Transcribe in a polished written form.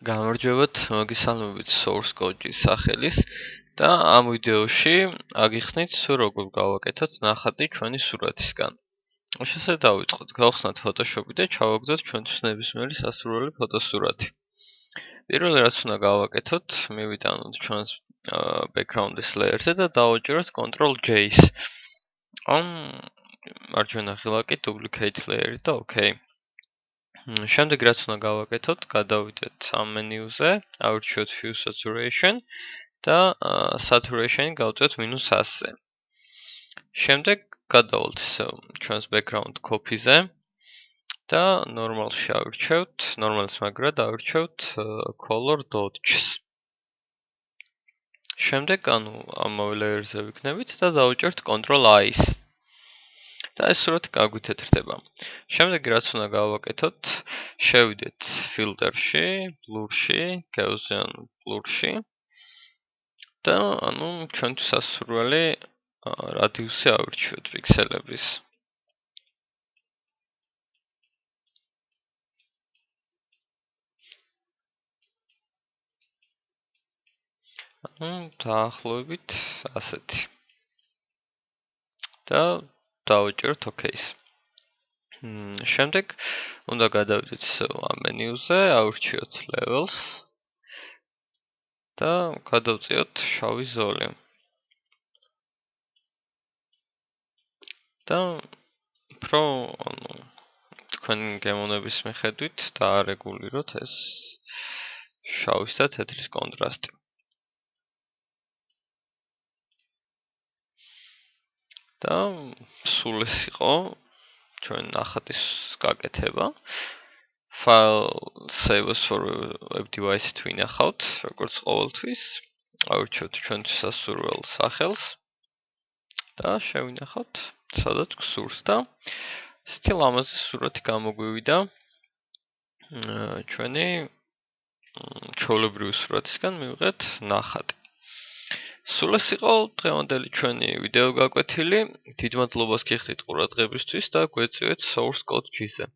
გამარჯვებათ, მოგესალმებით source code-ის სახელის და ამ ვიდეოში აგიხსნით სულ როგორ გავაკეთოთ ნახატი ჩვენი სურათისგან. შესაძლოა დავიწყოთ, გავხსნათ Photoshop-ი და ჩავაგდოთ ჩვენთვის ნებისმიერი სასურველი ფოტოსურათი. პირველი რაც უნდა გავაკეთოთ, მივიტანოთ ჩვენს background-ის layer-ზე და დავაჭიროთ Ctrl+J-ს. ან მარჯვენა ღილაკი duplicate layer და OK. შემდეგ რაც უნდა გავაკეთოთ, გადავიდეთ ამ მენიუზე, ავირჩიოთ Hue Saturation და Saturation-ი გავწევთ -100-ზე. შემდეგ გადავალთ ჩვენს background copy-ზე და normalში ავირჩევთ, normalის მაგრად ავირჩევთ color dodge-ს. შემდეგ ამავე layer-ზე ვიქნებით და დავუჭერთ Ctrl+I-ს. და ეს სურათი გაგვეთეთრდება. შემდეგ რაც უნდა გავაკეთოთ, შევიდეთ ფილტრში, blur-ში, Gaussian blur-ში და ჩვენთვის სასურველი რადიუსი ავირჩიოთ პიქსელების. დაახლოებით ასეთი. და დავაჭერთ OK-ს. შემდეგ უნდა გადავიდეთ ამ მენიუზე, ავირჩიოთ Levels და გადავწიოთ შავი ზოლი. და უფრო თქვენი გემოვნების მიხედვით დაარეგულიროთ ეს შავის და თეთრის კონტრასტი. და სულ ეს იყო ჩვენ ნახატის გაკეთება. File save as for web device თუ ინახავთ, როგორც ყოველთვის, ავირჩიოთ ჩვენთვის სასურველ სახელს და შევინახავთ, სადაც გსურს და ისეთი ლამაზი სურათი გამოგვივიდა ჩვენი ჩვეულებრივი სურათისგან მივიღეთ ნახატი. სულ ეს იყო დღევანდელი ჩვენი ვიდეო გაკვეთილი. დიდ მადლობას გიხდით ყურადღებისთვის და გვეწევეთ source code-ზე.